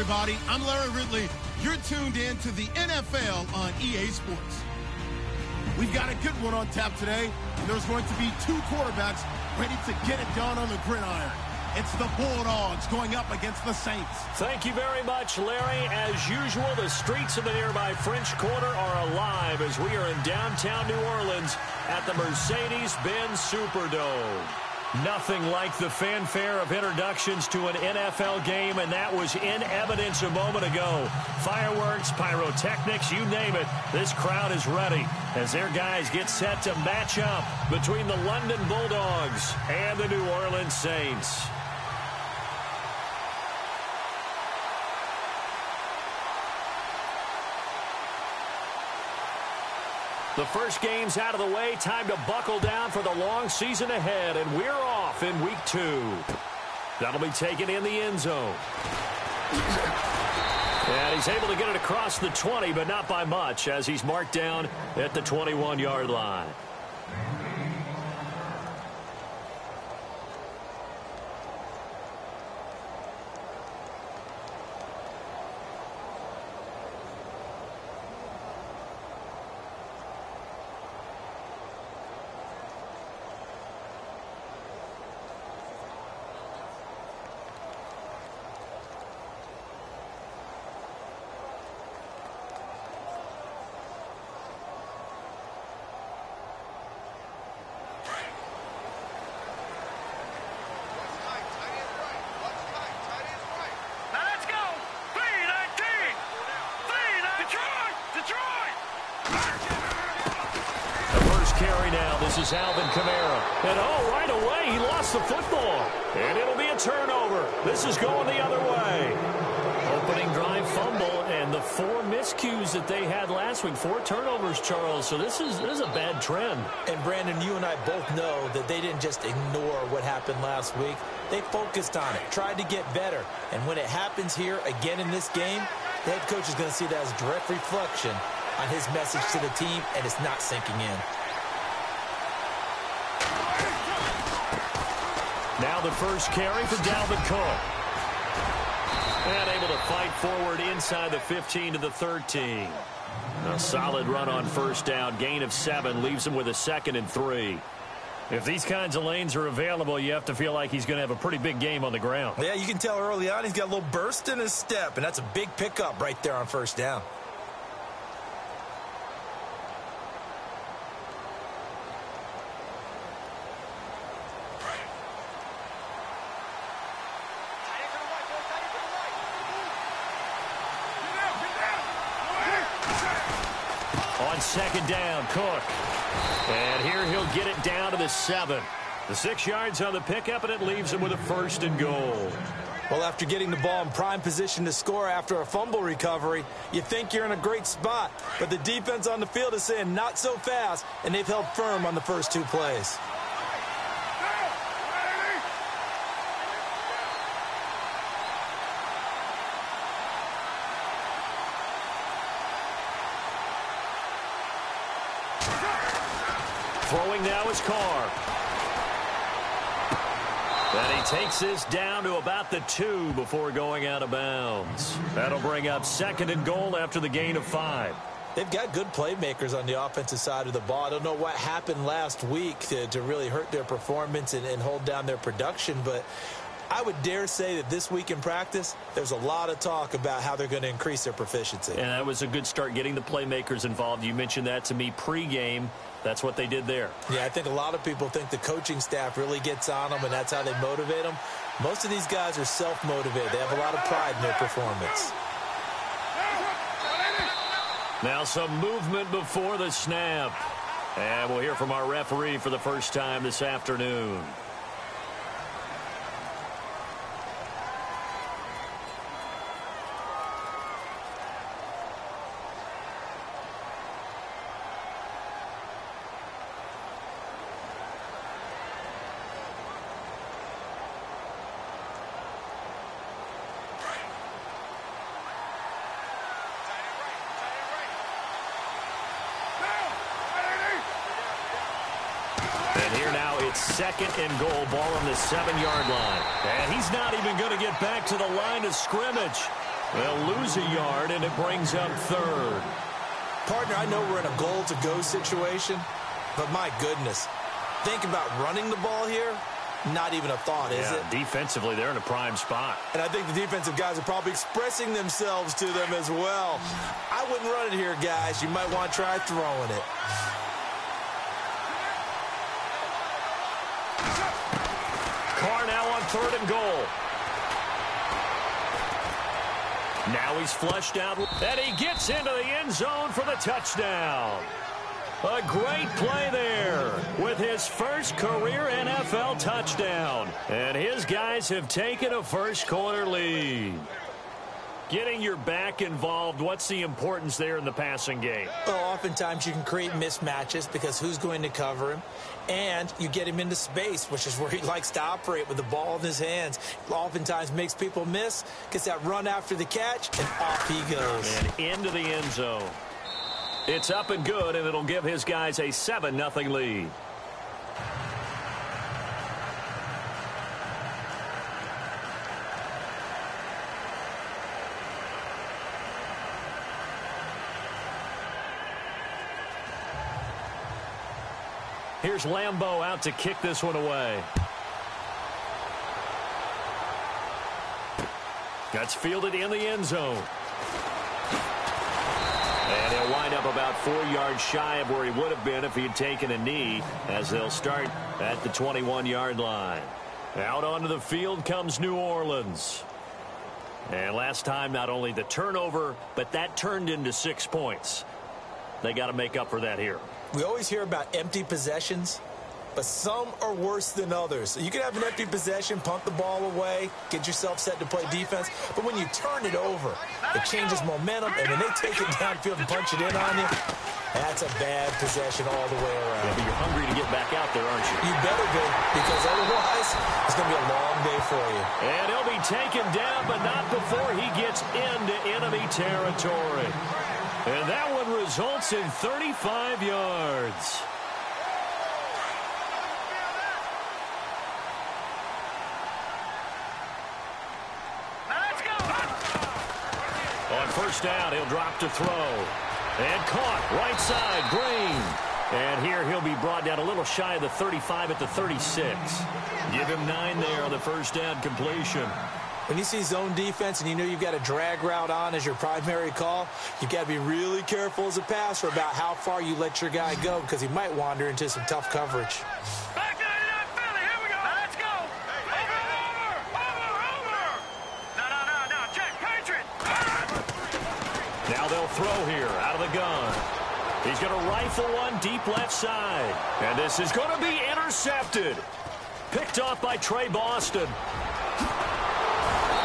everybody. I'm Larry Ridley. You're tuned in to the NFL on EA Sports. We've got a good one on tap today, and there's going to be two quarterbacks ready to get it done on the gridiron. It's the Bulldogs going up against the Saints. Thank you very much, Larry. As usual, the streets of the nearby French Quarter are alive as we are in downtown New Orleans at the Mercedes-Benz Superdome. Nothing like the fanfare of introductions to an NFL game, and that was in evidence a moment ago. Fireworks, pyrotechnics, you name it. This crowd is ready as their guys get set to match up between the London Bulldogs and the New Orleans Saints. The first game's out of the way. Time to buckle down for the long season ahead, and we're off in week 2. That'll be taken in the end zone. And he's able to get it across the 20, but not by much, as he's marked down at the 21-yard line. Carry now. This is Alvin Kamara. And right away, he lost the football. And it'll be a turnover. This is going the other way. Opening drive fumble, and the 4 miscues that they had last week. 4 turnovers, Charles. So this is a bad trend. And, Brandon, you and I both know that they didn't just ignore what happened last week. They focused on it, tried to get better. And when it happens here again in this game, the head coach is going to see that as a direct reflection on his message to the team, and it's not sinking in. Now the first carry for Dalvin Cook. And able to fight forward inside the 15 to the 13. A solid run on first down. Gain of 7 leaves him with a 2nd and 3. If these kinds of lanes are available, you have to feel like he's going to have a pretty big game on the ground. Yeah, you can tell early on he's got a little burst in his step, and that's a big pickup right there on first down. On second down, Cook. And here he'll get it down to the 7. The 6 yards on the pickup, and it leaves him with a 1st and goal. Well, after getting the ball in prime position to score after a fumble recovery, you think you're in a great spot. But the defense on the field is saying not so fast, and they've held firm on the first 2 plays. Throwing now is Carr. And he takes this down to about the 2 before going out of bounds. That'll bring up 2nd and goal after the gain of 5. They've got good playmakers on the offensive side of the ball. I don't know what happened last week to really hurt their performance and hold down their production, but I would dare say that this week in practice, there's a lot of talk about how they're going to increase their proficiency. And that was a good start, getting the playmakers involved. You mentioned that to me pregame. That's what they did there. Yeah, I think a lot of people think the coaching staff really gets on them, and that's how they motivate them. Most of these guys are self-motivated. They have a lot of pride in their performance. Now some movement before the snap. And we'll hear from our referee for the first time this afternoon. And here now it's 2nd and goal, ball on the 7-yard line. And he's not even going to get back to the line of scrimmage. They'll lose a yard, and it brings up third. Partner, I know we're in a goal-to-go situation, but my goodness, think about running the ball here. Not even a thought, is it? Defensively, they're in a prime spot. And I think the defensive guys are probably expressing themselves to them as well. I wouldn't run it here, guys. You might want to try throwing it. Carr now on 3rd and goal. Now he's flushed out, and he gets into the end zone for the touchdown. A great play there with his first career NFL touchdown. And his guys have taken a first-quarter lead. Getting your back involved, what's the importance there in the passing game? Well, oftentimes you can create mismatches because who's going to cover him? And you get him into space, which is where he likes to operate with the ball in his hands. Oftentimes makes people miss, gets that run after the catch, and off he goes. And into the end zone. It's up and good, and it'll give his guys a 7-0 lead. Here's Lambeau out to kick this one away. That's fielded in the end zone. And he'll wind up about 4 yards shy of where he would have been if he had taken a knee, as they'll start at the 21-yard line. Out onto the field comes New Orleans. And last time, not only the turnover, but that turned into 6 points. They got to make up for that here. We always hear about empty possessions, but some are worse than others. You can have an empty possession, punt the ball away, get yourself set to play defense, but when you turn it over, it changes momentum, and when they take it downfield and punch it in on you, that's a bad possession all the way around. Yeah, but you're hungry to get back out there, aren't you? You better be, because otherwise it's going to be a long day for you. And he'll be taken down, but not before he gets into enemy territory. And that one results in 35 yards. On first down, he'll drop to throw. And caught, right side, Green. And here he'll be brought down a little shy of the 35 at the 36. Give him 9 there on the first down completion. When you see zone defense and you know you've got a drag route on as your primary call, you've got to be really careful as a passer about how far you let your guy go, because he might wander into some tough coverage. Back to the Philly. Here we go. Let's go. Over. No. Check. Patriot. Now they'll throw here out of the gun. He's going to rifle one deep left side. And this is going to be intercepted. Picked off by Trey Boston.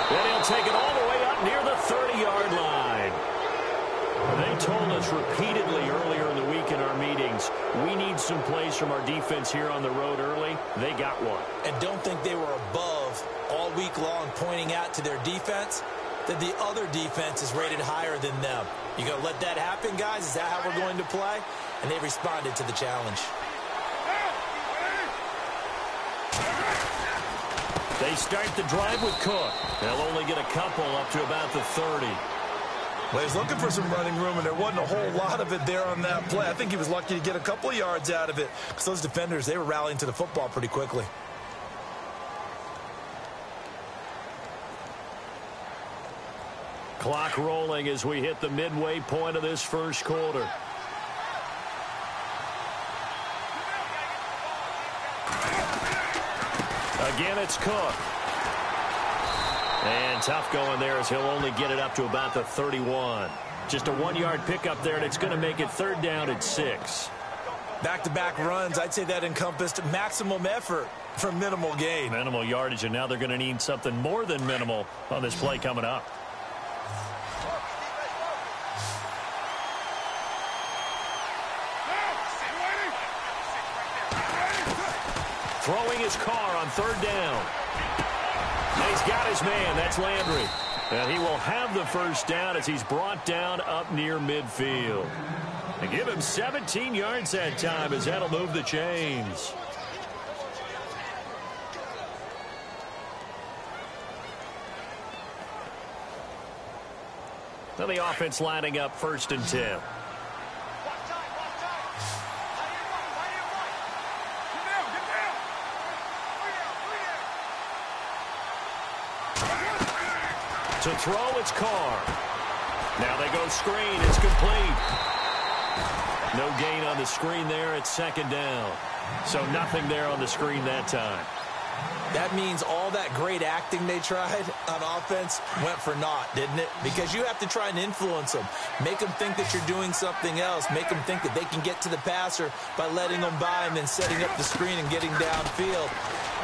And he'll take it all the way up near the 30-yard line. They told us repeatedly earlier in the week in our meetings, we need some plays from our defense here on the road early. They got one. And don't think they were above all week long pointing out to their defense that the other defense is rated higher than them. You going to let that happen, guys? Is that how we're going to play? And they responded to the challenge. They start the drive with Cook. They'll only get a couple up to about the 30. Well, he's looking for some running room, and there wasn't a whole lot of it there on that play. I think he was lucky to get a couple of yards out of it, because those defenders, they were rallying to the football pretty quickly. Clock rolling as we hit the midway point of this first quarter. Again, it's Cook. And tough going there as he'll only get it up to about the 31. Just a 1-yard pickup there, and it's going to make it 3rd down at 6. Back-to-back runs, I'd say that encompassed maximum effort for minimal gain. Minimal yardage, and now they're going to need something more than minimal on this play coming up. Throwing his Carr on 3rd down. And he's got his man. That's Landry. And he will have the first down as he's brought down up near midfield. And give him 17 yards that time as that'll move the chains. Now the offense lining up 1st and 10. To throw, it's Carr. Now they go screen. It's complete. No gain on the screen there. It's 2nd down. So nothing there on the screen that time. That means all that great acting they tried on offense went for naught, didn't it? Because you have to try and influence them. Make them think that you're doing something else. Make them think that they can get to the passer by letting them by and then setting up the screen and getting downfield.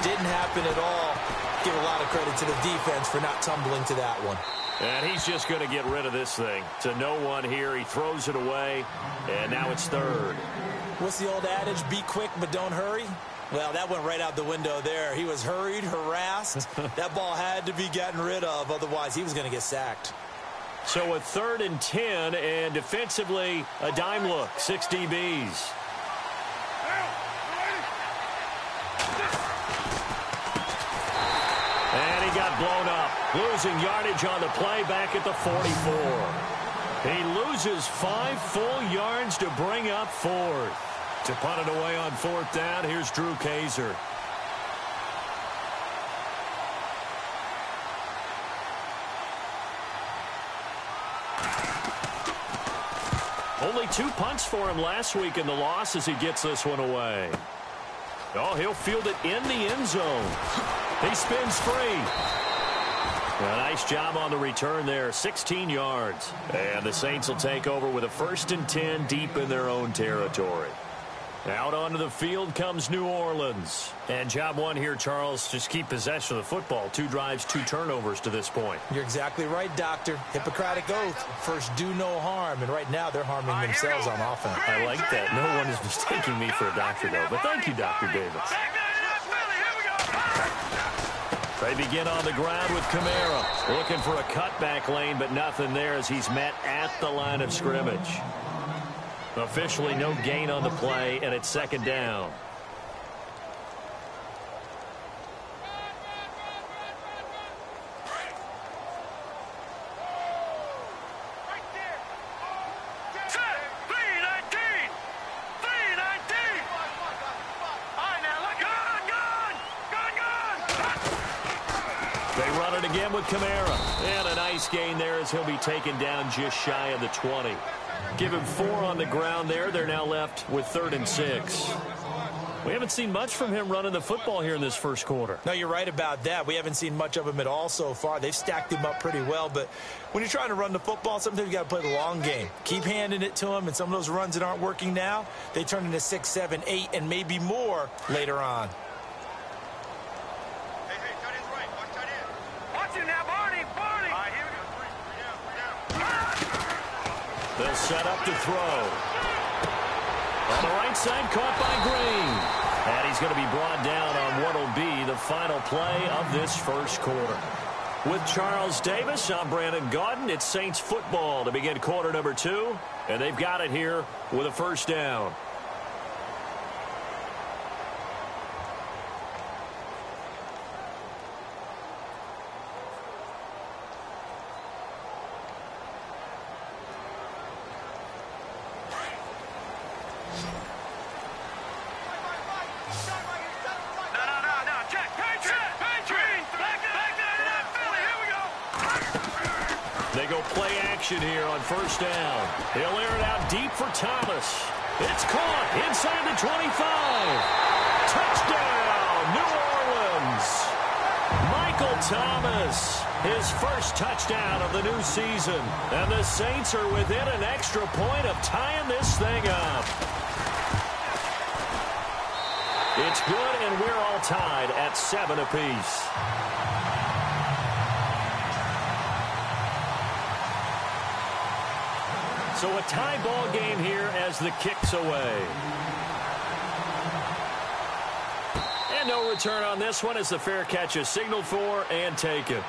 Didn't happen at all. Give a lot of credit to the defense for not tumbling to that one. And he's just going to get rid of this thing. To no one here. He throws it away, and now it's 3rd. What's the old adage? Be quick, but don't hurry. Well, that went right out the window there. He was hurried, harassed. That ball had to be gotten rid of. Otherwise, he was going to get sacked. So a 3rd and 10, and defensively, a dime look. 6 DBs. And he got blown up. Losing yardage on the play back at the 44. He loses 5 full yards to bring up 4th. To punt it away on 4th down, here's Drew Kaiser. Only 2 punts for him last week in the loss as he gets this one away. Oh, he'll field it in the end zone. He spins free. A nice job on the return there, 16 yards. And the Saints will take over with a 1st and 10 deep in their own territory. Out onto the field comes New Orleans. And job 1 here, Charles, just keep possession of the football. 2 drives, 2 turnovers to this point. You're exactly right, Doctor. Hippocratic oath. First, do no harm. And right now, they're harming themselves on offense. I like that. No one is mistaking me for a doctor, though. But thank you, Dr. Davis. They begin on the ground with Kamara. Looking for a cutback lane, but nothing there as he's met at the line of scrimmage. Officially no gain on the play, and it's 2nd down. They run it again with Kamara. And a nice gain there as he'll be taken down just shy of the 20. Give him 4 on the ground there. They're now left with 3rd and 6. We haven't seen much from him running the football here in this first quarter. No, you're right about that. We haven't seen much of him at all so far. They've stacked him up pretty well, but when you're trying to run the football, sometimes you got to play the long game. Keep handing it to him, and some of those runs that aren't working now, they turn into 6, 7, 8, and maybe more later on. They'll set up to throw. On the right side, caught by Green. And he's going to be brought down on what will be the final play of this first quarter. With Charles Davis, I'm Brandon Gaudin. It's Saints football to begin quarter number 2. And they've got it here with a 1st down. They go play action here on 1st down. He'll air it out deep for Thomas. It's caught inside the 25. Touchdown, New Orleans. Michael Thomas, his first touchdown of the new season. And the Saints are within an extra point of tying this thing up. It's good, and we're all tied at 7 apiece. So a tie ball game here as the kick's away. And no return on this one as the fair catch is signaled for and taken.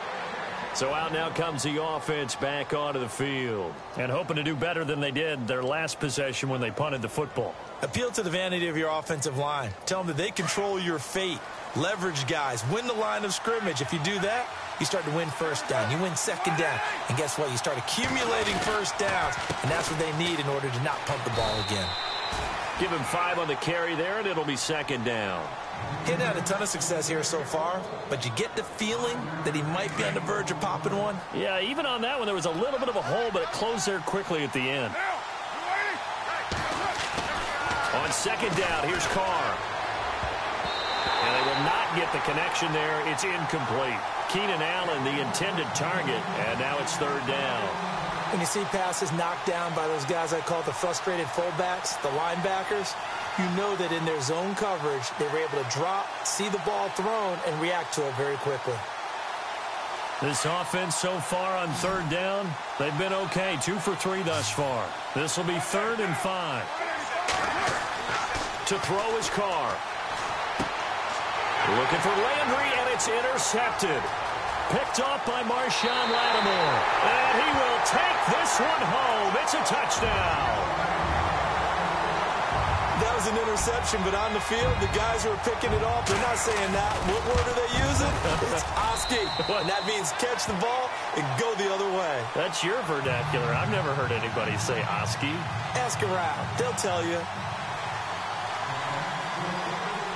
So out now comes the offense back onto the field. And hoping to do better than they did their last possession when they punted the football. Appeal to the vanity of your offensive line. Tell them that they control your fate. Leverage guys. Win the line of scrimmage. If you do that, you start to win first down. You win second down. And guess what? You start accumulating first downs. And that's what they need in order to not pump the ball again. Give him 5 on the carry there, and it'll be second down. He hadn't had a ton of success here so far, but you get the feeling that he might be on the verge of popping one. Yeah, even on that one, there was a little bit of a hole, but it closed there quickly at the end. On second down, here's Carr. And they will not get the connection there. It's incomplete. Keenan Allen, the intended target, and now it's third down. When you see passes knocked down by those guys I call the frustrated fullbacks, the linebackers, you know that in their zone coverage, they were able to drop, see the ball thrown, and react to it very quickly. This offense so far on third down, they've been okay. 2 for 3 thus far. This will be 3rd and 5. To throw his Carr. Looking for Landry, and it's intercepted. Picked off by Marshawn Lattimore. And he will take this one home. It's a touchdown. That was an interception, but on the field, the guys who are picking it off, they're not saying that. What word are they using? It's Oski. And that means catch the ball and go the other way. That's your vernacular. I've never heard anybody say Oski. Ask around. They'll tell you.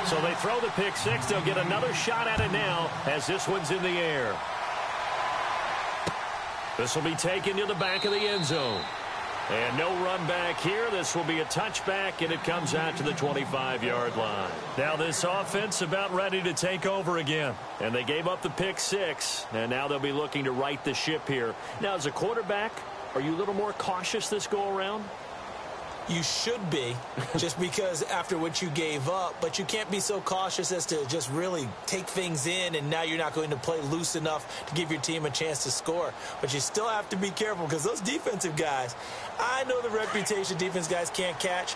So they throw the pick six. They'll get another shot at it now as this one's in the air. This will be taken to the back of the end zone. And no run back here. This will be a touchback, and it comes out to the 25-yard line. Now this offense about ready to take over again. And they gave up the pick six, and now they'll be looking to right the ship here. Now, as a quarterback, are you a little more cautious this go-around? You should be, just because after what you gave up, but you can't be so cautious as to just really take things in, and now you're not going to play loose enough to give your team a chance to score. But you still have to be careful because those defensive guys, I know the reputation defense guys can't catch.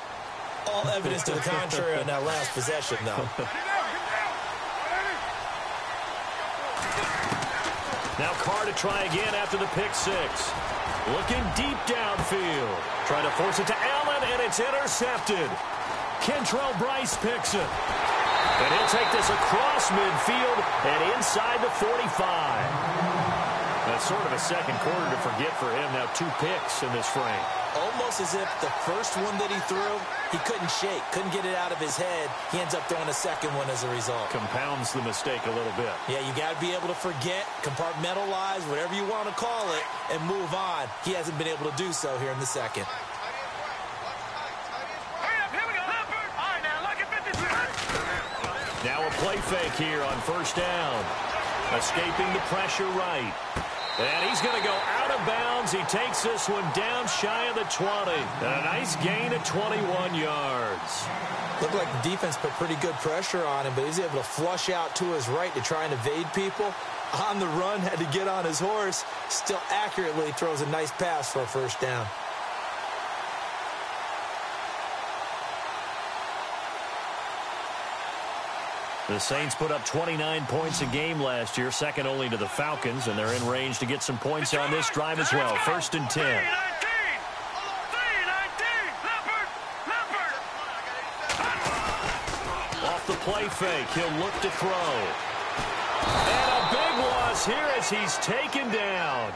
All evidence to the contrary on that last possession, though. Now Carr to try again after the pick six. Looking deep downfield. Trying to force it to Allen, and it's intercepted. Kentrell Bryce picks it. And he'll take this across midfield and inside the 45. That's sort of a second quarter to forget for him. Now 2 picks in this frame. Almost as if the first one that he threw, he couldn't shake, couldn't get it out of his head. He ends up throwing a second one as a result. Compounds the mistake a little bit. Yeah, you got to be able to forget, compartmentalize, whatever you want to call it, and move on. He hasn't been able to do so here in the second. Now a play fake here on first down. Escaping the pressure right. And he's going to go out of bounds. He takes this one down shy of the 20. And a nice gain of 21 yards. Looked like the defense put pretty good pressure on him, but he's able to flush out to his right to try and evade people. On the run, had to get on his horse. Still accurately throws a nice pass for a first down. The Saints put up 29 points a game last year, second only to the Falcons, and they're in range to get some points on this drive as well. 1st and 10. Off the play fake, he'll look to throw. And a big loss here as he's taken down.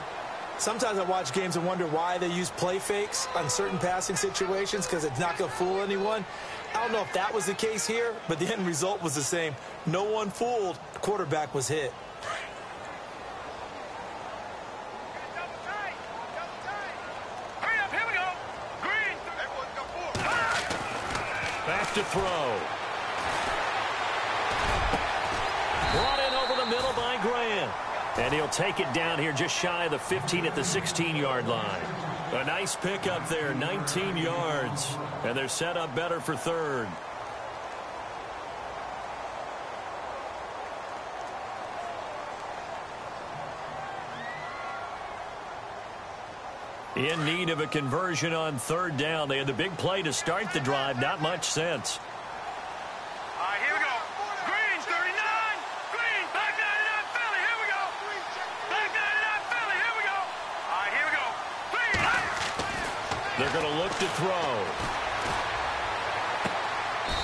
Sometimes I watch games and wonder why they use play fakes on certain passing situations because it's not going to fool anyone. I don't know if that was the case here, but the end result was the same. No one fooled. The quarterback was hit. Hurry up, here we go. Green. Back to throw. Brought in over the middle by Grant. And he'll take it down here just shy of the 15 at the 16-yard line. A nice pickup there, 19 yards. And they're set up better for third. In need of a conversion on third down. They had the big play to start the drive. Not much sense. All right, here we go. Green, 39. Green, back 99 Philly. Here we go. Back 99 going to look to throw.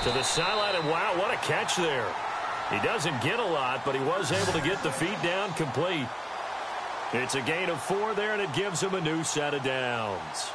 To the sideline, and wow, what a catch there. He doesn't get a lot, but he was able to get the feet down complete. It's a gain of 4 there, and it gives him a new set of downs.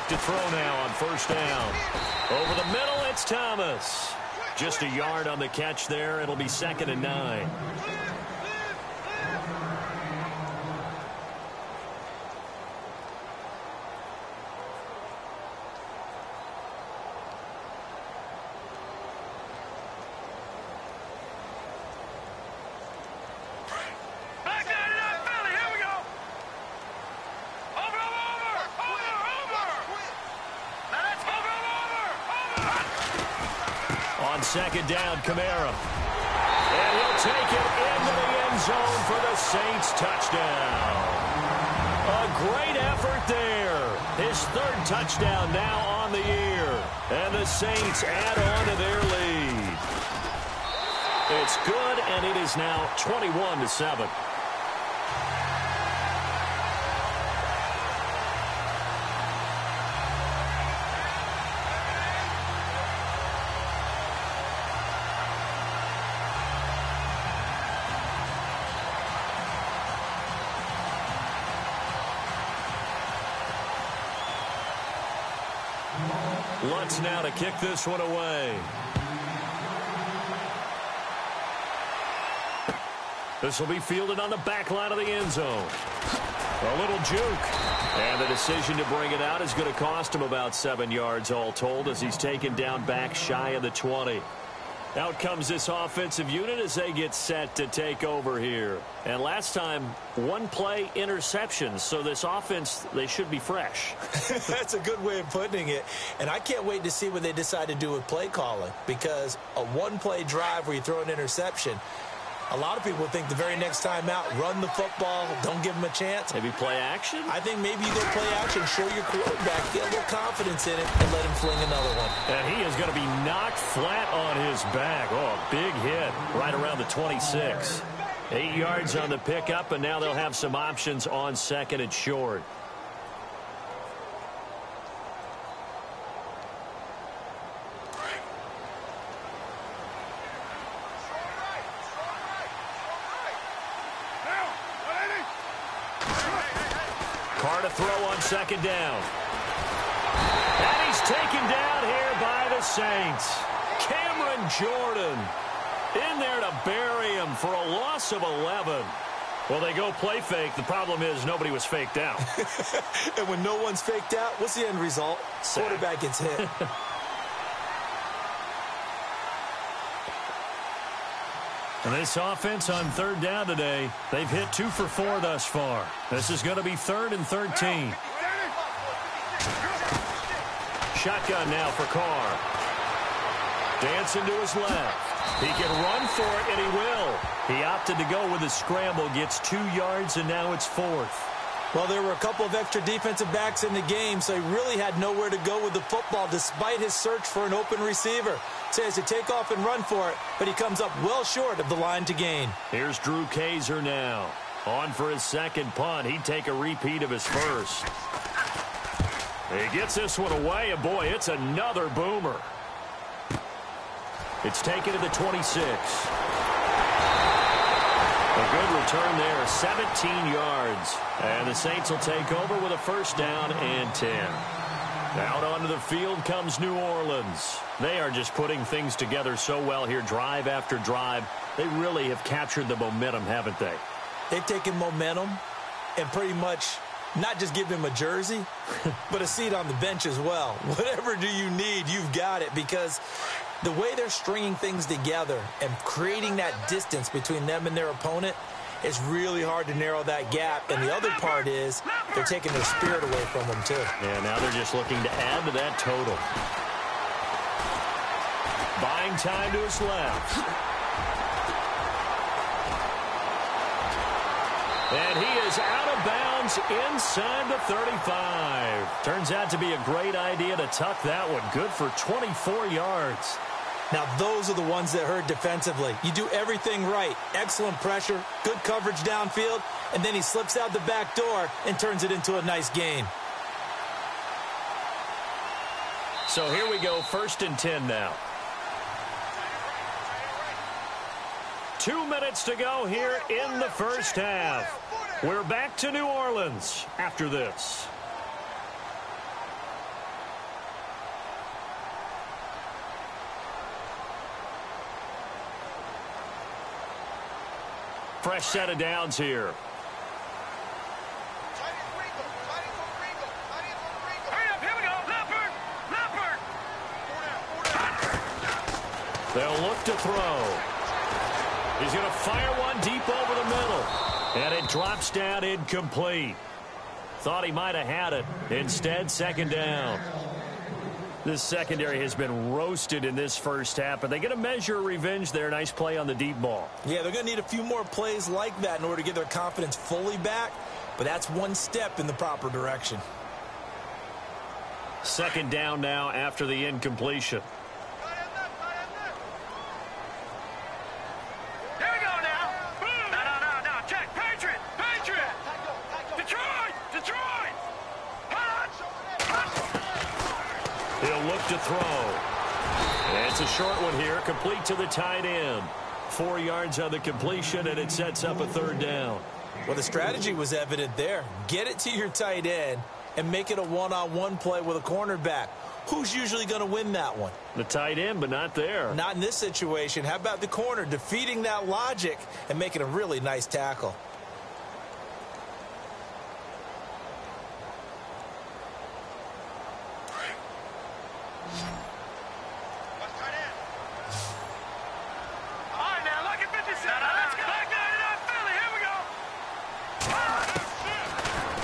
To throw now on first down. Over the middle, it's Thomas. Just a yard on the catch there. It'll be 2nd and 9. On 2nd down, Kamara. And he'll take it into the end zone for the Saints touchdown. A great effort there. His 3rd touchdown now on the year. And the Saints add on to their lead. It's good, and it is now 21-7. Lutz now to kick this one away. This will be fielded on the back line of the end zone. A little juke. And the decision to bring it out is going to cost him about 7 yards all told as he's taken down back shy of the 20. Out comes this offensive unit as they get set to take over here. And last time, 1 play interceptions. So this offense, they should be fresh. That's a good way of putting it. And I can't wait to see what they decide to do with play calling. Because a 1-play drive where you throw an interception, a lot of people think the very next time out, run the football, don't give them a chance. Maybe play action? I think maybe you go play action, show your quarterback, get a little confidence in it, and let him fling another one. And he is going to be knocked flat on his back. Oh, a big hit right around the 26. 8 yards on the pickup, and now they'll have some options on 2nd and short. Carr to throw on 2nd down. And he's taken down here by the Saints. Cameron Jordan in there to bury him for a loss of 11. Well, they go play fake. The problem is nobody was faked out. And when no one's faked out, what's the end result? Quarterback gets hit. And this offense on 3rd down today, they've hit 2 for 4 thus far. This is going to be 3rd and 13. Shotgun now for Carr. Dancing to his left. He can run for it, and he will. He opted to go with a scramble, gets 2 yards, and now it's 4th. Well, there were a couple of extra defensive backs in the game, so he really had nowhere to go with the football despite his search for an open receiver. So he has to take off and run for it, but he comes up well short of the line to gain. Here's Drew Kaiser now. On for his 2nd punt. He'd take a repeat of his 1st. He gets this one away, and boy, it's another boomer. It's taken to the 26. A good return there, 17 yards. And the Saints will take over with a 1st down and 10. Out onto the field comes New Orleans. They are just putting things together so well here, drive after drive. They really have captured the momentum, haven't they? They've taken momentum and pretty much not just give him a jersey, but a seat on the bench as well. Whatever do you need, you've got it, because the way they're stringing things together and creating that distance between them and their opponent, it's really hard to narrow that gap. And the other part is they're taking their spirit away from them, too. Yeah, now they're just looking to add to that total. Buying time to his left. And he is out of bounds inside the 35. Turns out to be a great idea to tuck that one. Good for 24 yards. Now, those are the ones that hurt defensively. You do everything right. Excellent pressure, good coverage downfield, and then he slips out the back door and turns it into a nice gain. So here we go, 1st and 10 now. 2 minutes to go here in the first half. We're back to New Orleans after this. Fresh set of downs here. They'll look to throw. He's going to fire one deep over the middle. And it drops down incomplete. Thought he might have had it. Instead, 2nd down. This secondary has been roasted in this first half, but they get a measure of revenge there. Nice play on the deep ball. Yeah, they're going to need a few more plays like that in order to get their confidence fully back, but that's one step in the proper direction. 2nd down now after the incompletion. Here we go now. Boom. No. Check. Patriot. Detroit. He'll look to throw. And it's a short one here, complete to the tight end. 4 yards on the completion, and it sets up a 3rd down. Well, the strategy was evident there. Get it to your tight end and make it a one-on-one play with a cornerback. Who's usually going to win that one? The tight end, but not there. Not in this situation. How about the corner defeating that logic and making a really nice tackle?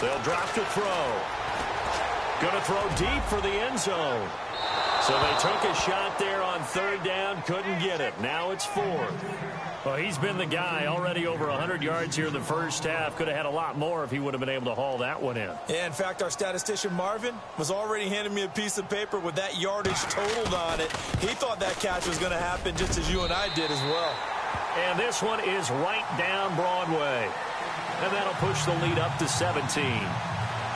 They'll drop to throw. Going to throw deep for the end zone. So they took a shot there on 3rd down, couldn't get it. Now it's 4th. Well, he's been the guy already over 100 yards here in the first half. Could have had a lot more if he would have been able to haul that one in. Yeah, in fact, our statistician Marvin was already handing me a piece of paper with that yardage totaled on it. He thought that catch was going to happen just as you and I did as well. And this one is right down Broadway. And that'll push the lead up to 17.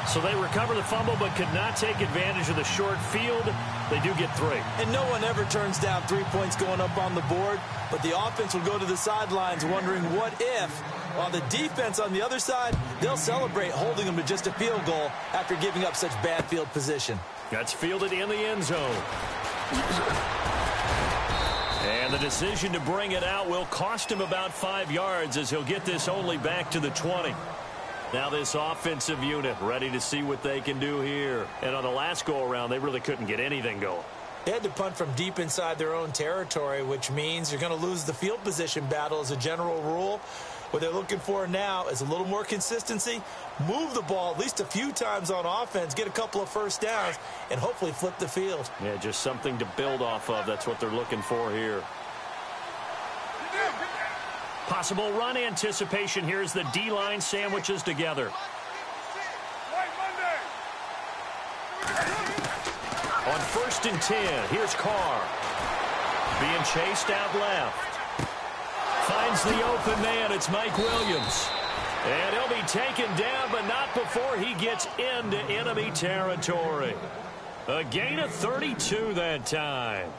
So they recover the fumble but could not take advantage of the short field. They do get 3. And no one ever turns down 3 points going up on the board, but the offense will go to the sidelines wondering what if, while the defense on the other side, they'll celebrate holding them to just a field goal after giving up such bad field position. That's fielded in the end zone. And the decision to bring it out will cost him about 5 yards as he'll get this only back to the 20. Now this offensive unit ready to see what they can do here. And on the last go-around, they really couldn't get anything going. They had to punt from deep inside their own territory, which means you're going to lose the field position battle as a general rule. What they're looking for now is a little more consistency, move the ball at least a few times on offense, get a couple of first downs, and hopefully flip the field. Yeah, just something to build off of. That's what they're looking for here. Possible run anticipation. Here's the D-line sandwiches together. On 1st and 10, here's Carr. Being chased out left. Finds the open man. It's Mike Williams. And he'll be taken down, but not before he gets into enemy territory. A gain of 32 that time.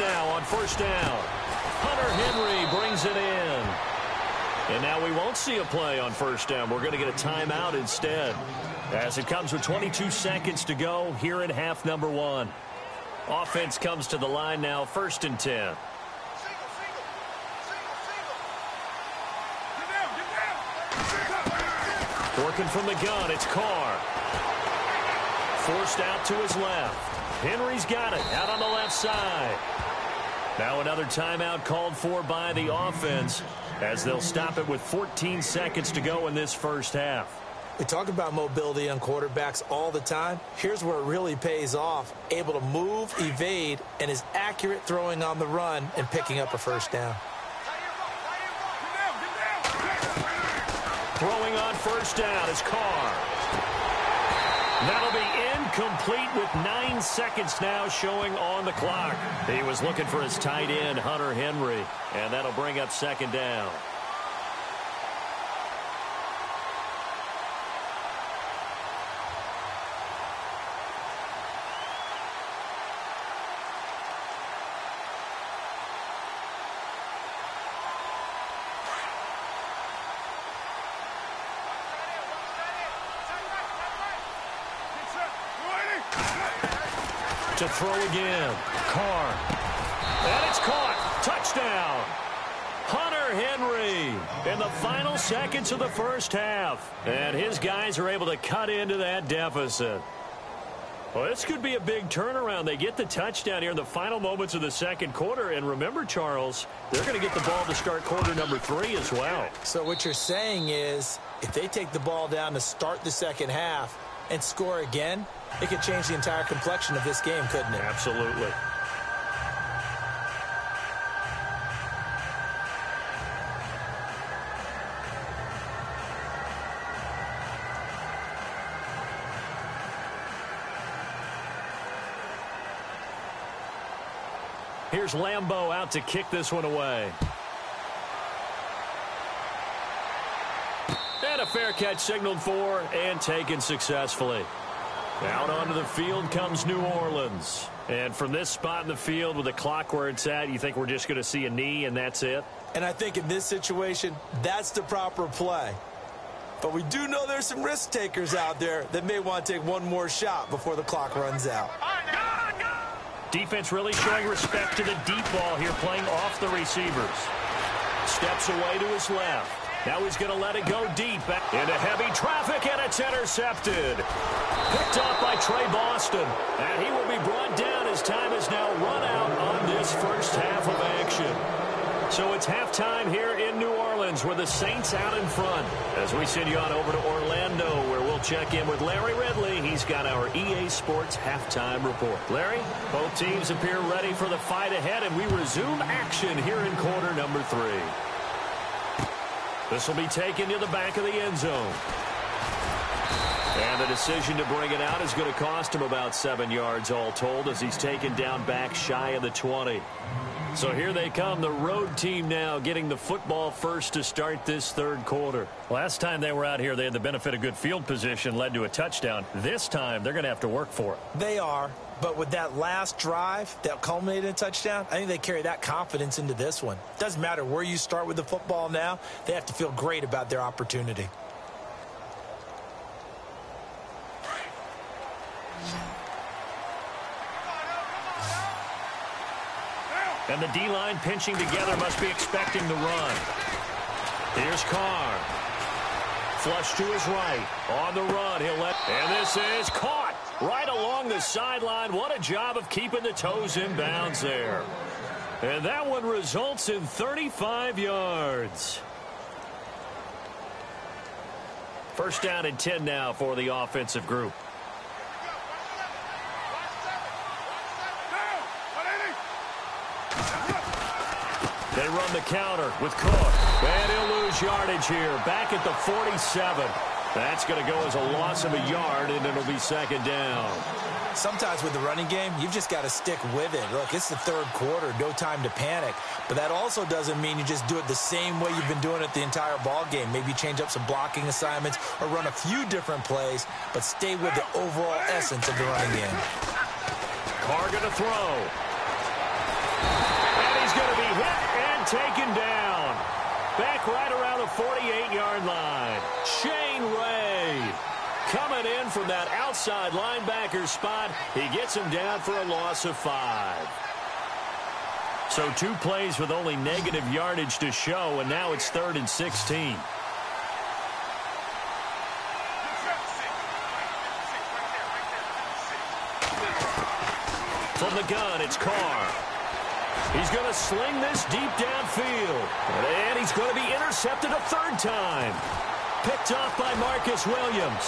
Now on 1st down. Hunter Henry brings it in. And now we won't see a play on 1st down. We're going to get a timeout instead. As it comes with 22 seconds to go here in half number 1. Offense comes to the line now, 1st and 10. Working from the gun, it's Carr. Forced out to his left. Henry's got it out on the left side. Now another timeout called for by the offense as they'll stop it with 14 seconds to go in this first half. We talk about mobility on quarterbacks all the time. Here's where it really pays off. Able to move, evade, and is accurate throwing on the run and picking up a first down. Throwing on first down is Carr. That'll be incomplete with 9 seconds now showing on the clock. He was looking for his tight end, Hunter Henry, and that'll bring up second down. To throw again. Carr. And it's caught. Touchdown. Hunter Henry in the final seconds of the first half. And his guys are able to cut into that deficit. Well, this could be a big turnaround. They get the touchdown here in the final moments of the second quarter. And remember, Charles, they're going to get the ball to start quarter number 3 as well. So what you're saying is if they take the ball down to start the second half and score again, it could change the entire complexion of this game, couldn't it? Absolutely. Here's Lambeau out to kick this one away. And a fair catch signaled for and taken successfully. Out onto the field comes New Orleans. And from this spot in the field with the clock where it's at, you think we're just going to see a knee and that's it? And I think in this situation, that's the proper play. But we do know there's some risk takers out there that may want to take one more shot before the clock runs out. Defense really showing respect to the deep ball here, playing off the receivers. Steps away to his left. Now he's going to let it go deep into heavy traffic, and it's intercepted. Picked off by Trey Boston, and he will be brought down as time is now run out on this first half of action. So it's halftime here in New Orleans with the Saints out in front. As we send you on over to Orlando, where we'll check in with Larry Ridley. He's got our EA Sports halftime report. Larry, both teams appear ready for the fight ahead, and we resume action here in quarter number 3. This will be taken to the back of the end zone. And the decision to bring it out is going to cost him about 7 yards all told as he's taken down back shy of the 20. So here they come, the road team now getting the football first to start this third quarter. Last time they were out here, they had the benefit of good field position, led to a touchdown. This time, they're going to have to work for it. They are, but with that last drive that culminated in a touchdown, I think they carry that confidence into this one. Doesn't matter where you start with the football now, they have to feel great about their opportunity. And the D-line pinching together must be expecting the run. Here's Carr. Flush to his right. On the run, he'll let... And this is caught right along the sideline. What a job of keeping the toes in bounds there. And that one results in 35 yards. First down and 10 now for the offensive group. They run the counter with Cook. And he'll lose yardage here. Back at the 47. That's going to go as a loss of a yard, and it'll be second down. Sometimes with the running game, you've just got to stick with it. Look, it's the third quarter, no time to panic. But that also doesn't mean you just do it the same way you've been doing it the entire ball game. Maybe change up some blocking assignments or run a few different plays, but stay with the overall essence of the running game. Carr going to throw. And he's going to be hit and taken down. Back right around the 48-yard line. Shane Ray coming in from that outside linebacker spot. He gets him down for a loss of 5. So 2 plays with only negative yardage to show, and now it's 3rd and 16. From the gun, it's Carr. He's going to sling this deep downfield. And he's going to be intercepted a third time. Picked off by Marcus Williams.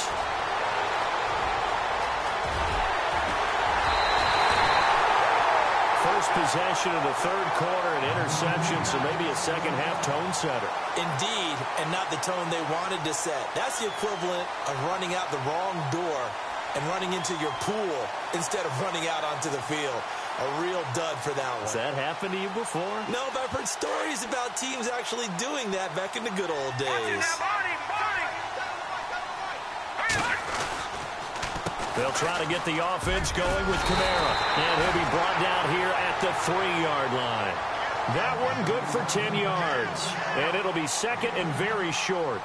First possession of the third quarter, an interception, so maybe a second-half tone setter. Indeed, and not the tone they wanted to set. That's the equivalent of running out the wrong door and running into your pool instead of running out onto the field. A real dud for that one. Has that happened to you before? No, but I've heard stories about teams actually doing that back in the good old days. They'll try to get the offense going with Kamara. And he'll be brought down here at the 3-yard line. That one good for 10 yards. And it'll be second and very short.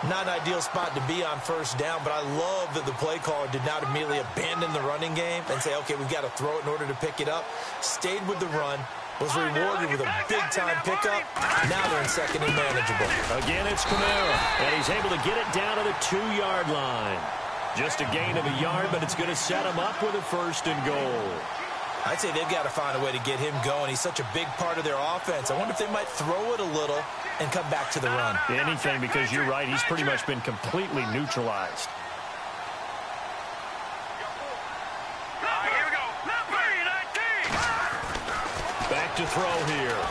Not an ideal spot to be on first down, but I love that the play caller did not immediately abandon the running game and say, okay, we've got to throw it in order to pick it up. Stayed with the run, was rewarded with a big-time pickup. Now they're in second and manageable. Again, it's Kamara, and he's able to get it down to the 2-yard line. Just a gain of a yard, but it's going to set him up with a first and goal. I'd say they've got to find a way to get him going. He's such a big part of their offense. I wonder if they might throw it a little and come back to the run. Anything, because you're right. He's pretty much been completely neutralized. Here we go. Back to throw here.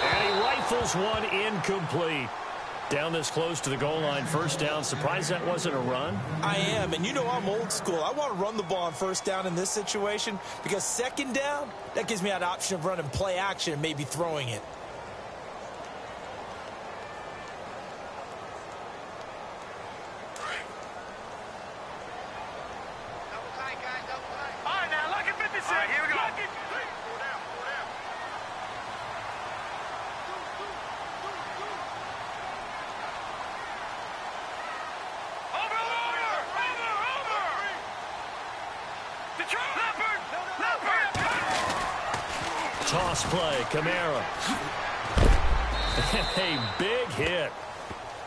And he rifles one incomplete. Down this close to the goal line, first down. Surprised that wasn't a run? I am, and you know I'm old school. I want to run the ball on first down in this situation because second down, that gives me an option of running play action and maybe throwing it. All right, now, look at 56. Here we go. Toss play, Kamara. A big hit.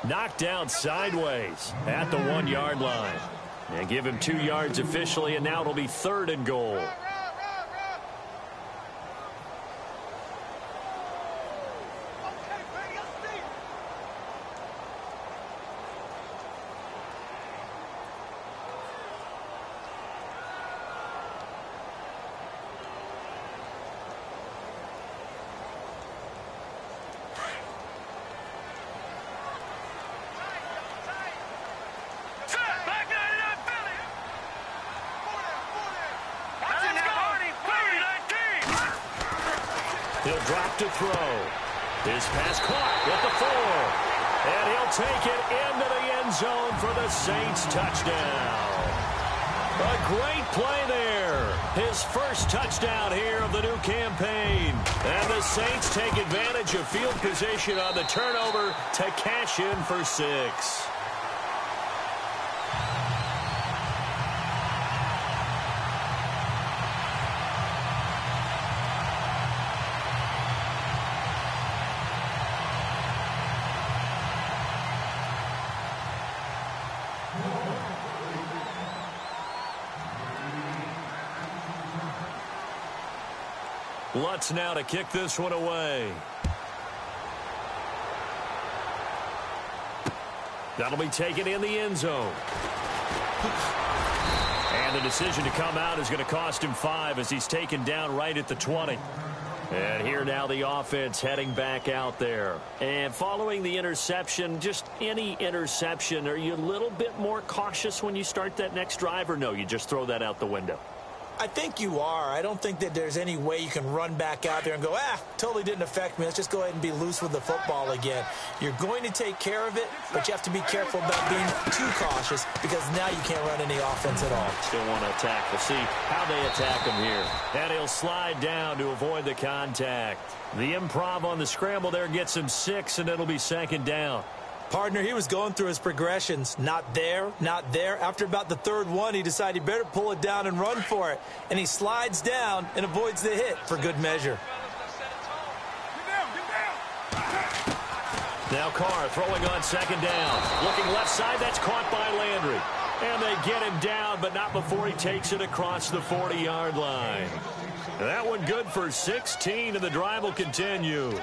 Knocked down sideways at the 1-yard line. And give him 2 yards officially, and now it'll be third and goal. He'll drop to throw. His pass caught with the 4. And he'll take it into the end zone for the Saints touchdown. A great play there. His first touchdown here of the new campaign. And the Saints take advantage of field position on the turnover to cash in for 6. Lutz now to kick this one away. That'll be taken in the end zone. And the decision to come out is going to cost him 5 as he's taken down right at the 20. And here now the offense heading back out there. And following the interception, just any interception, are you a little bit more cautious when you start that next drive, or no, you just throw that out the window? I think you are. I don't think that there's any way you can run back out there and go, totally didn't affect me. Let's just go ahead and be loose with the football again. You're going to take care of it, but you have to be careful about being too cautious because now you can't run any offense at all. Still want to attack. We'll see how they attack him here. And he'll slide down to avoid the contact. The improv on the scramble there gets him 6, and it'll be second down. Partner, he was going through his progressions. Not there, not there. After about the third one, he decided he better pull it down and run for it. And he slides down and avoids the hit for good measure. Now Carr throwing on second down. Looking left side, that's caught by Landry. And they get him down, but not before he takes it across the 40-yard line. That one good for 16, and the drive will continue.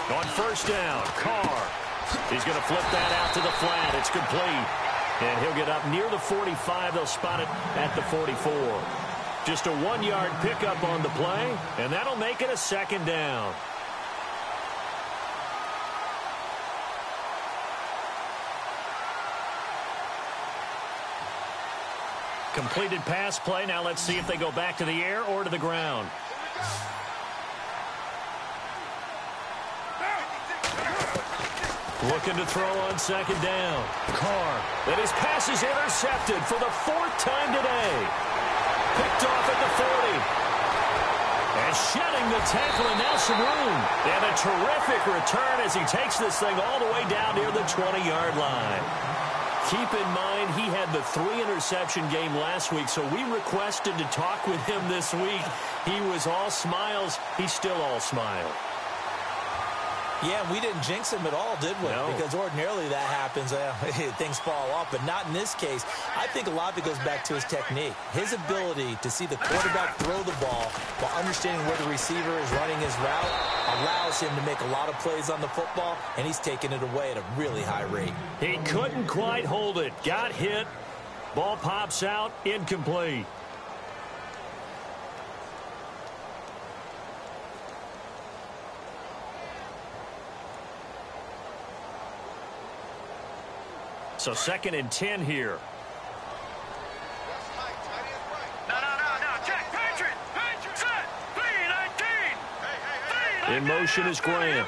On first down, Carr. He's going to flip that out to the flat. It's complete. And he'll get up near the 45. They'll spot it at the 44. Just a 1-yard pickup on the play, and that'll make it a second down. Completed pass play. Now let's see if they go back to the air or to the ground. Looking to throw on second down. Carr. And his pass is intercepted for the 4th time today. Picked off at the 40. And shedding the tackle, and now some room. And a terrific return as he takes this thing all the way down near the 20-yard line. Keep in mind he had the 3-interception game last week, so we requested to talk with him this week. He was all smiles. He's still all smile. Yeah, we didn't jinx him at all, did we? No. Because ordinarily that happens. Things fall off, but not in this case. I think a lot of it goes back to his technique. His ability to see the quarterback throw the ball while understanding where the receiver is running his route allows him to make a lot of plays on the football, and he's taking it away at a really high rate. He couldn't quite hold it. Got hit. Ball pops out. Incomplete. So 2nd and 10 here. No. Check. Patriot. Set. 3-19. In motion is Grant.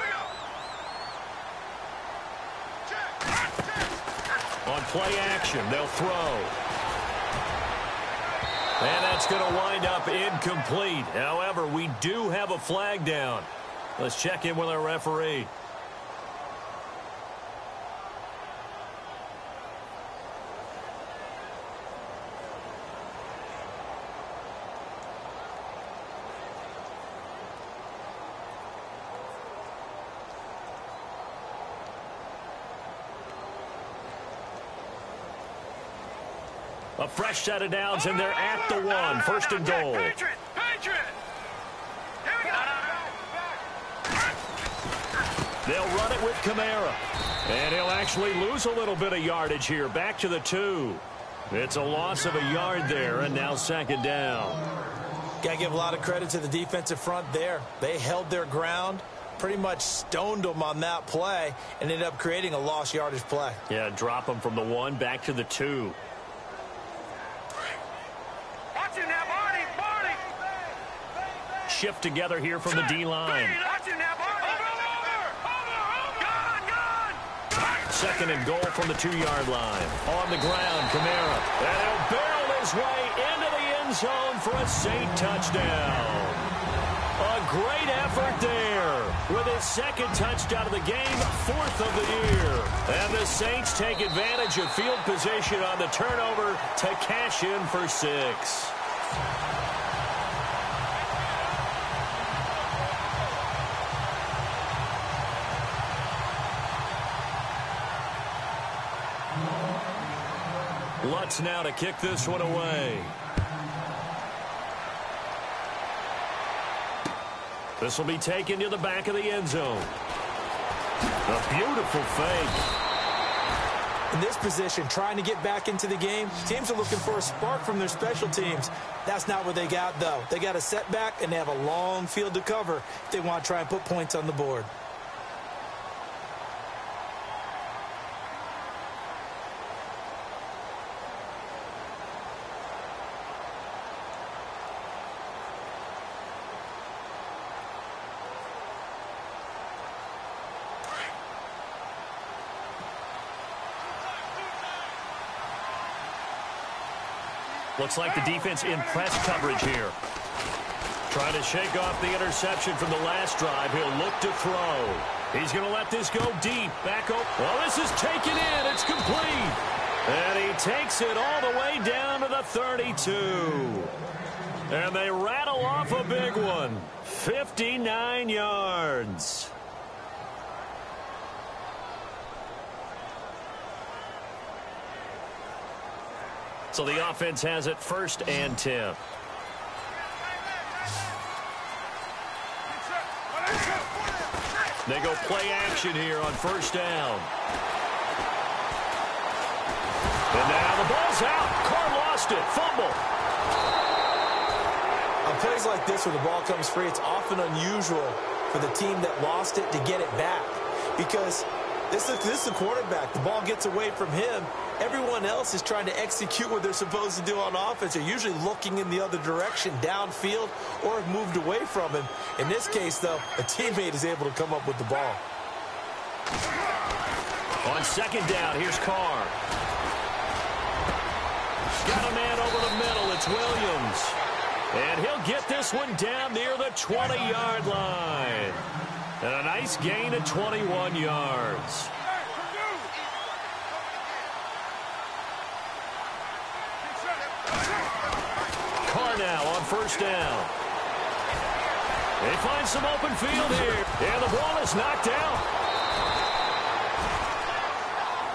On play action, they'll throw. And that's going to wind up incomplete. However, we do have a flag down. Let's check in with our referee. A fresh set of downs, and they're at the 1. 1st and goal. Patriot. Here we go. They'll run it with Kamara. And he'll actually lose a little bit of yardage here. Back to the 2. It's a loss of a yard there, and now 2nd down. Got to give a lot of credit to the defensive front there. They held their ground, pretty much stoned them on that play, and ended up creating a lost yardage play. Yeah, drop them from the 1 back to the 2. Watch him now, Barney. Shift together here from the D-line. Watch him now, Barney. Gone. 2nd and goal from the 2-yard line. On the ground, Kamara. And he'll barrel his way into the end zone for a Saint touchdown. A great effort there with his 2nd touchdown of the game, 4th of the year. And the Saints take advantage of field position on the turnover to cash in for 6. Lutz now to kick this one away. This will be taken to the back of the end zone. A beautiful fake. In this position, trying to get back into the game, teams are looking for a spark from their special teams. That's not what they got, though. They got a setback, and they have a long field to cover if they want to try and put points on the board. Looks like the defense in press coverage here. Trying to shake off the interception from the last drive. He'll look to throw. He's going to let this go deep. Back up. Well, this is taken in. It's complete. And he takes it all the way down to the 32. And they rattle off a big one. 59 yards. So the offense has it 1st and 10. They go play action here on 1st down. And now the ball's out. Carr lost it. Fumble. On plays like this where the ball comes free, it's often unusual for the team that lost it to get it back. Because this is the quarterback. The ball gets away from him. Everyone else is trying to execute what they're supposed to do on offense. They're usually looking in the other direction, downfield, or have moved away from him. In this case, though, a teammate is able to come up with the ball. On 2nd down, here's Carr. Got a man over the middle. It's Williams. And he'll get this one down near the 20-yard line. And a nice gain of 21 yards. Carr now on 1st down. They find some open field here. And the ball is knocked out.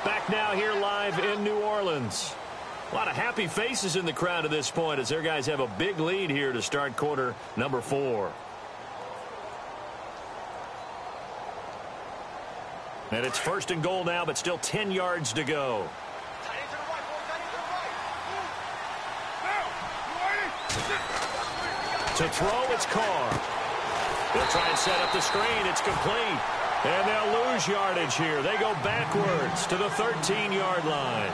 Back now here live in New Orleans. A lot of happy faces in the crowd at this point as their guys have a big lead here to start quarter number 4. And it's 1st and goal now, but still 10 yards to go. To throw, it's Carr. They'll try and set up the screen. It's complete. And they'll lose yardage here. They go backwards to the 13-yard line.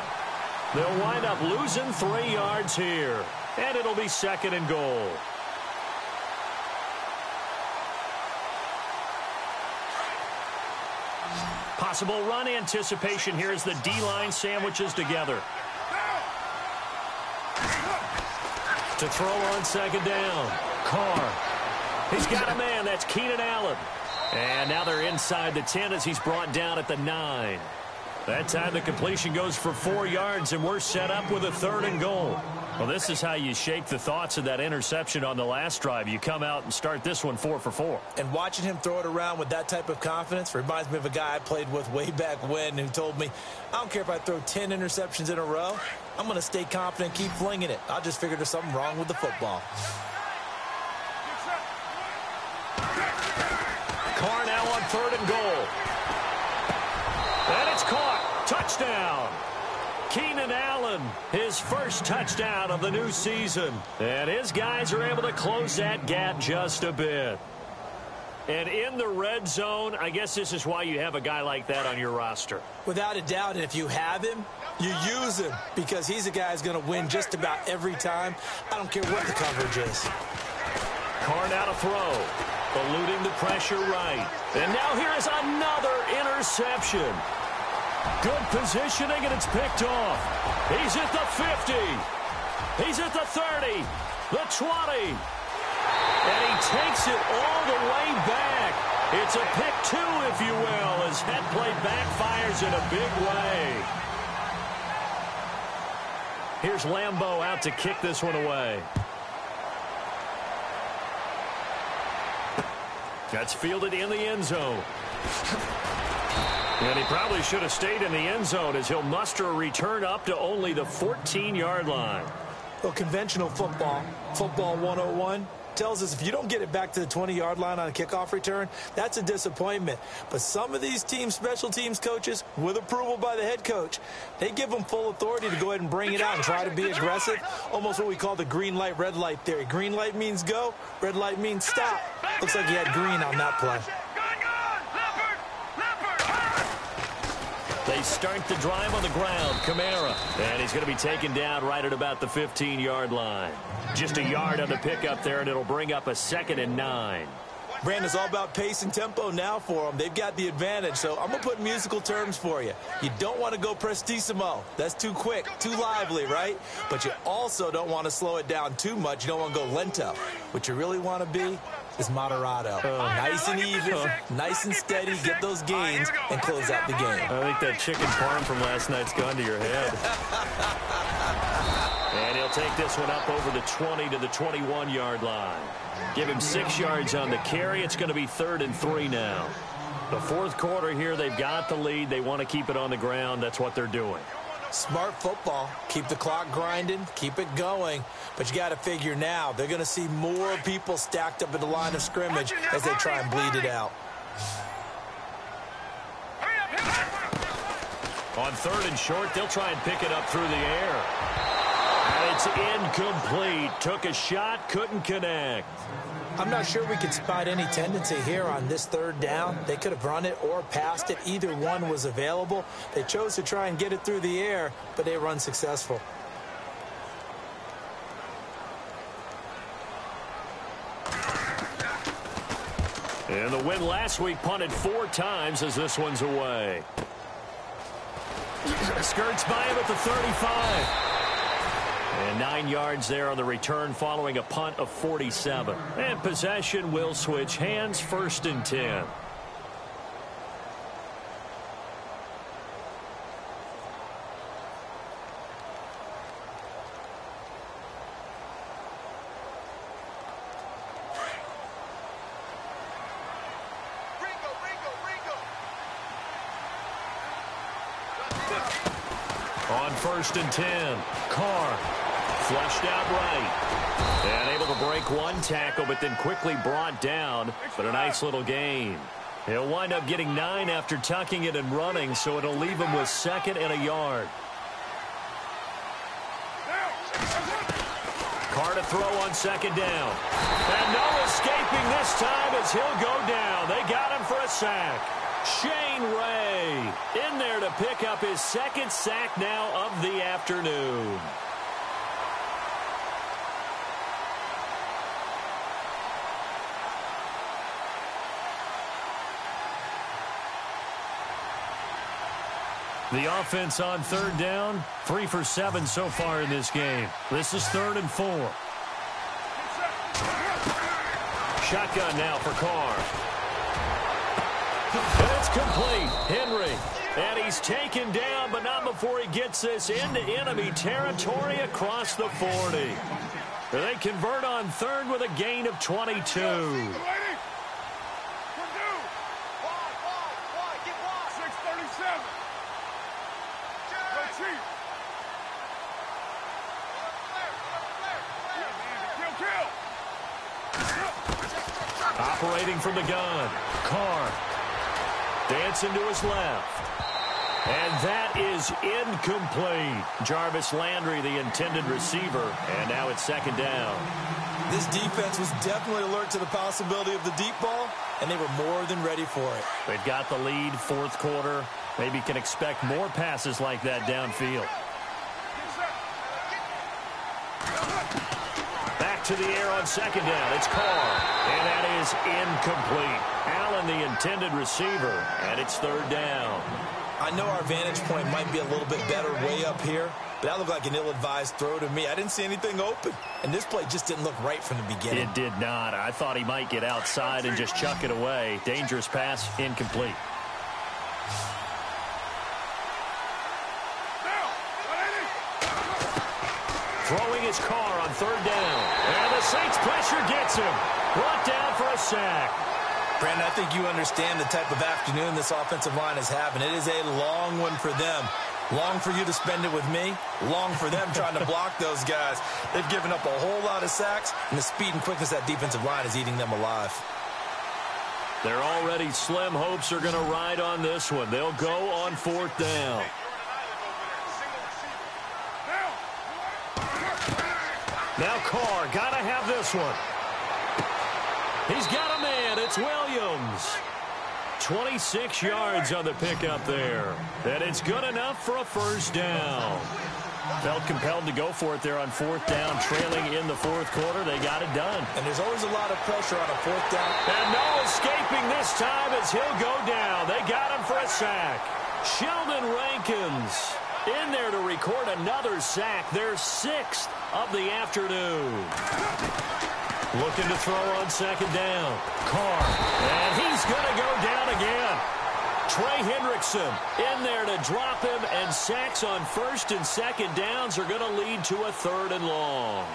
They'll wind up losing 3 yards here. And it'll be 2nd and goal. Possible run anticipation here as the D-line sandwiches together. To throw on 2nd down. Carr. He's got a man. That's Keenan Allen. And now they're inside the 10 as he's brought down at the 9. That time the completion goes for 4 yards, and we're set up with a 3rd and goal. Well, this is how you shake the thoughts of that interception on the last drive. You come out and start this one 4 for 4. And watching him throw it around with that type of confidence reminds me of a guy I played with way back when who told me, I don't care if I throw 10 interceptions in a row. I'm going to stay confident, keep flinging it. I just figured there's something wrong with the football. Carr now on 3rd and goal. And it's caught. Touchdown. Keenan Allen, his first touchdown of the new season. And his guys are able to close that gap just a bit. And in the red zone, I guess this is why you have a guy like that on your roster. Without a doubt, and if you have him, you use him because he's a guy who's going to win just about every time. I don't care what the coverage is. Carr now to throw. Eluding the pressure right. And now here is another interception. Good positioning, and it's picked off. He's at the 50. He's at the 30. The 20. And he takes it all the way back. It's a pick 2, if you will, as that play backfires in a big way. Here's Lambeau out to kick this one away. That's fielded in the end zone. And he probably should have stayed in the end zone as he'll muster a return up to only the 14-yard line. Well, conventional football 101, tells us if you don't get it back to the 20-yard line on a kickoff return, that's a disappointment. But some of these special teams coaches, with approval by the head coach, they give them full authority to go ahead and bring it out and try to be aggressive, almost what we call the green light, red light theory. Green light means go, red light means stop. Looks like he had green on that play. They start the drive on the ground. Kamara. And he's going to be taken down right at about the 15-yard line. Just a yard on the pickup there, and it'll bring up a 2nd and 9. Brandon, it's all about pace and tempo now for them. They've got the advantage, so I'm going to put musical terms for you. You don't want to go prestissimo. That's too quick, too lively, right? But you also don't want to slow it down too much. You don't want to go lento. What you really want to be is Moderado. Nice and even, nice and steady, get those gains, and close out the game. I think that chicken parm from last night's gone to your head. And he'll take this one up over the 20 to the 21-yard line. Give him 6 yards on the carry. It's going to be 3rd and 3 now. The fourth quarter here, they've got the lead. They want to keep it on the ground. That's what they're doing. Smart football. Keep the clock grinding. Keep it going. But you got to figure now, they're going to see more people stacked up at the line of scrimmage as they try and bleed it out. On 3rd and short, they'll try and pick it up through the air. And it's incomplete. Took a shot, couldn't connect. I'm not sure we could spot any tendency here on this 3rd down. They could have run it or passed it. Either one was available. They chose to try and get it through the air, but they were unsuccessful. And the win last week punted 4 times as this one's away. Skirts by him at the 35. And 9 yards there on the return following a punt of 47. And possession will switch hands, 1st and 10. On 1st and 10, Carr flushed out right. And able to break 1 tackle, but then quickly brought down. But a nice little gain. He'll wind up getting 9 after tucking it and running, so it'll leave him with 2nd and a yard. Carr to throw on 2nd down. And no escaping this time as he'll go down. They got him for a sack. Shane Ray in there to pick up his 2nd sack now of the afternoon. The offense on 3rd down, 3 for 7 so far in this game. This is 3rd and 4. Shotgun now for Carr. And it's complete. Henry. And he's taken down, but not before he gets this into enemy territory across the 40. They convert on 3rd with a gain of 22. Operating from the gun. Carr. Dancing to his left. And that is incomplete. Jarvis Landry, the intended receiver. And now it's 2nd down. This defense was definitely alert to the possibility of the deep ball, and they were more than ready for it. They've got the lead, 4th quarter. Maybe can expect more passes like that downfield. Back to the air on 2nd down. It's Carr. And that is incomplete. Allen, the intended receiver. And it's 3rd down. I know our vantage point might be a little bit better way up here, but that looked like an ill-advised throw to me. I didn't see anything open, and this play just didn't look right from the beginning. It did not. I thought he might get outside and just chuck it away. Dangerous pass, incomplete. Throwing his Carr on 3rd down. And the Saints pressure gets him. Brought down for a sack. Brandon, I think you understand the type of afternoon this offensive line is having. It is a long one for them. Long for you to spend it with me. Long for them trying to block those guys. They've given up a whole lot of sacks, and the speed and quickness of that defensive line is eating them alive. Their already slim hopes are going to ride on this one. They'll go on 4th down. Now Carr, got to have this one. He's got a man. It's Williams. 26 yards on the pickup there. And it's good enough for a 1st down. Felt compelled to go for it there on 4th down, trailing in the 4th quarter. They got it done. And there's always a lot of pressure on a 4th down. And no escaping this time as he'll go down. They got him for a sack. Sheldon Rankins in there to record another sack, their 6th of the afternoon. Looking to throw on second down. Carr. And he's going to go down again. Trey Hendrickson in there to drop him, and sacks on first and second downs are going to lead to a 3rd and long.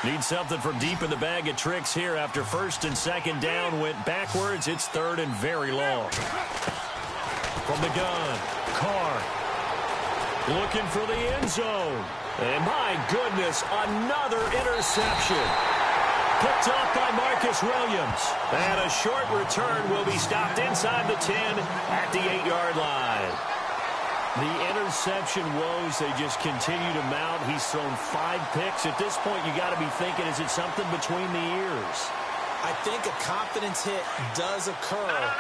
Need something from deep in the bag of tricks here after first and second down went backwards. It's 3rd and very long. From the gun, Carr looking for the end zone. And my goodness, another interception. Picked off by Marcus Williams. And a short return will be stopped inside the 10 at the 8-yard line. The interception woes, they just continue to mount. He's thrown 5 picks. At this point, you got to be thinking, is it something between the ears? I think a confidence hit does occur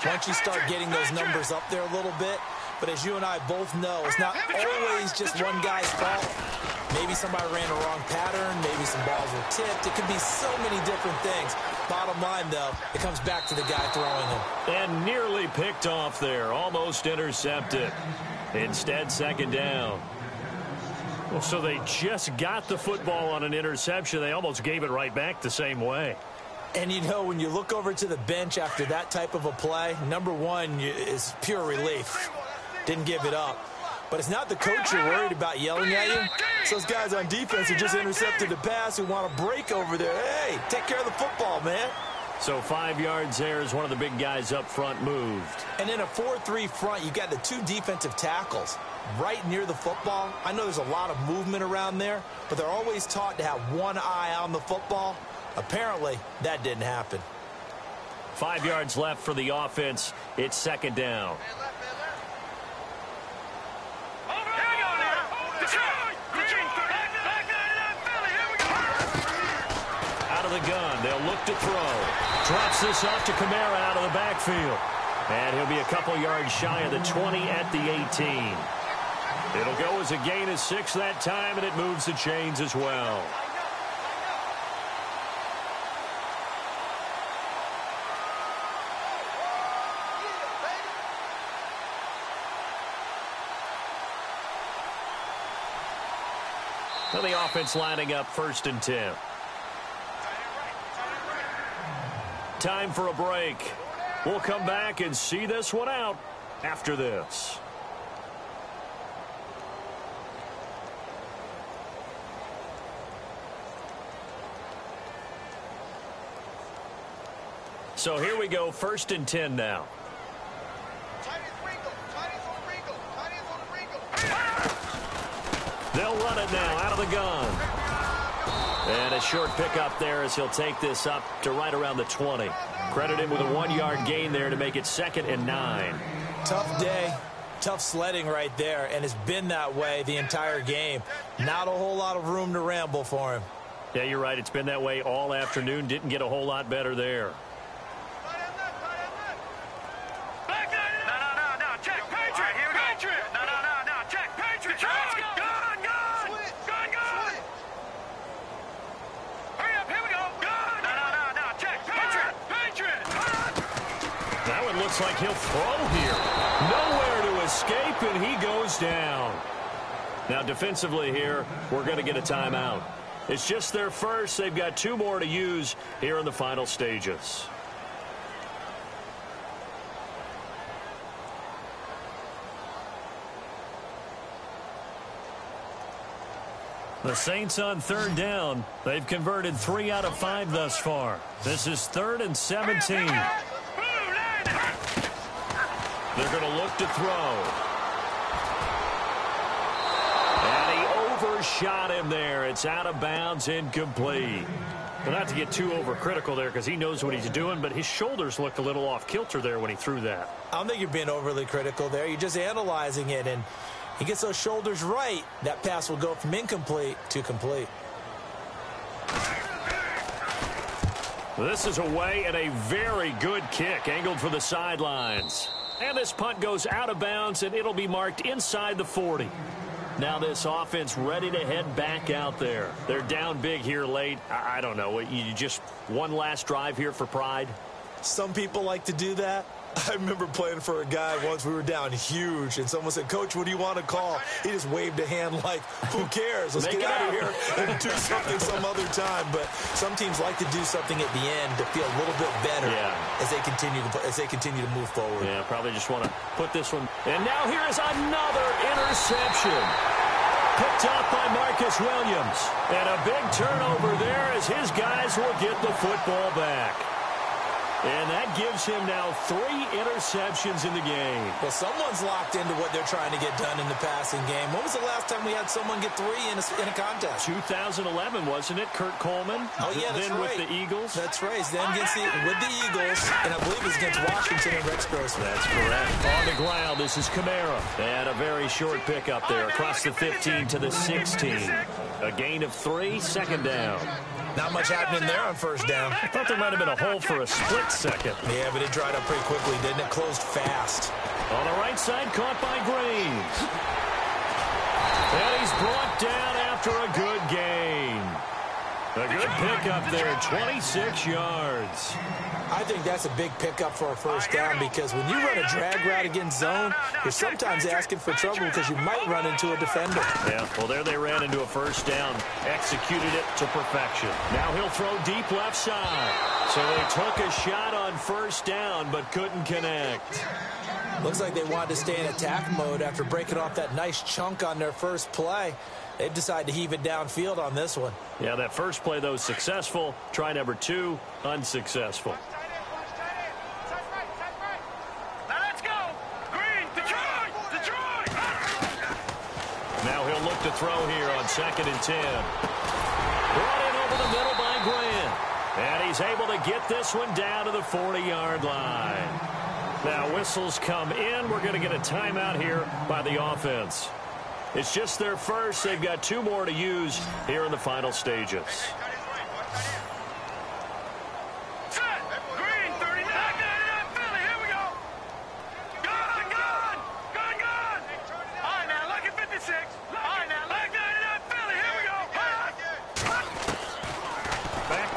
once you start getting those numbers up there a little bit. But as you and I both know, it's not always just one guy's fault. Maybe somebody ran a wrong pattern. Maybe some balls were tipped. It could be so many different things. Bottom line, though, it comes back to the guy throwing them. And nearly picked off there. Almost intercepted. Instead, second down. Well, so they just got the football on an interception. They almost gave it right back the same way. And, you know, when you look over to the bench after that type of a play, number one is pure relief. Didn't give it up. But it's not the coach you're worried about yelling at you. It's those guys on defense who just intercepted the pass who want to break over there. Hey, take care of the football, man. So 5 yards there as one of the big guys up front moved. And in a 4-3 front, you got the 2 defensive tackles right near the football. I know there's a lot of movement around there, but they're always taught to have one eye on the football. Apparently, that didn't happen. 5 yards left for the offense. It's second down. Out of the gun, they'll look to throw. Drops this off to Kamara out of the backfield. And he'll be a couple yards shy of the 20 at the 18. It'll go as a gain of 6 that time, and it moves the chains as well. And the offense lining up 1st and 10. Time for a break. We'll come back and see this one out after this. So here we go, 1st and 10 now. They'll run it now out of the gun. And a short pickup there as he'll take this up to right around the 20. Credit him with a 1-yard gain there to make it 2nd and 9. Tough day, tough sledding right there, and it's been that way the entire game. Not a whole lot of room to ramble for him. Yeah, you're right. It's been that way all afternoon. Didn't get a whole lot better there. Looks like he'll throw here. Nowhere to escape, and he goes down. Now, defensively here, we're going to get a timeout. It's just their first. They've got 2 more to use here in the final stages. The Saints on 3rd down. They've converted 3 out of 5 thus far. This is 3rd and 17. They're going to look to throw. And he overshot him there. It's out of bounds, incomplete. But not to get too overcritical there because he knows what he's doing, but his shoulders looked a little off kilter there when he threw that. I don't think you're being overly critical there. You're just analyzing it, and he gets those shoulders right. That pass will go from incomplete to complete. This is away and a very good kick angled for the sidelines. And this punt goes out of bounds, and it'll be marked inside the 40. Now this offense ready to head back out there. They're down big here late. I don't know. You just one last drive here for pride? Some people like to do that. I remember playing for a guy once. We were down huge, and someone said, "Coach, what do you want to call?" He just waved a hand like, "Who cares? Let's get out of here and do something some other time." But some teams like to do something at the end to feel a little bit better as they continue to move forward. Yeah, probably just want to put this one. And now here is another interception. Picked up by Marcus Williams. And a big turnover there as his guys will get the football back. And that gives him now 3 interceptions in the game. Well, someone's locked into what they're trying to get done in the passing game. When was the last time we had someone get 3 in a contest? 2011, wasn't it? Kurt Coleman? Oh, yeah, that's then right. With the Eagles? That's right. Then with the Eagles, and I believe it's against Washington and Rex Grossman. That's correct. On the ground, this is Kamara. And a very short pickup there across the 15 to the 16. A gain of 3, second down. Not much happening there on first down. I thought there might have been a hole for a split second. Yeah, but it dried up pretty quickly, didn't it? Closed fast. On the right side, caught by Greaves. And he's brought down after a good gain. A good pickup there, 26 yards. I think that's a big pickup for a first down because when you run a drag route against zone, you're sometimes asking for trouble because you might run into a defender. Yeah, well, there they ran into a first down, executed it to perfection. Now he'll throw deep left side. So they took a shot on first down but couldn't connect. Looks like they wanted to stay in attack mode after breaking off that nice chunk on their first play. They decided to heave it downfield on this one. Yeah, that first play, though, successful. Try number 2, unsuccessful. Now he'll look to throw here on 2nd and 10. Brought in over the middle by Grant. And he's able to get this one down to the 40-yard line. Now whistles come in. We're going to get a timeout here by the offense. It's just their first. They've got 2 more to use here in the final stages.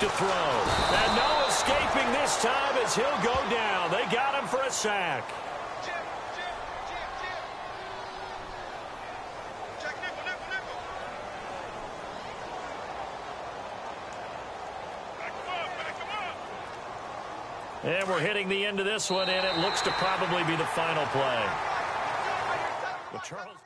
To throw. And no escaping this time as he'll go down. They got him for a sack. And we're hitting the end of this one, and it looks to probably be the final play. Well, Charles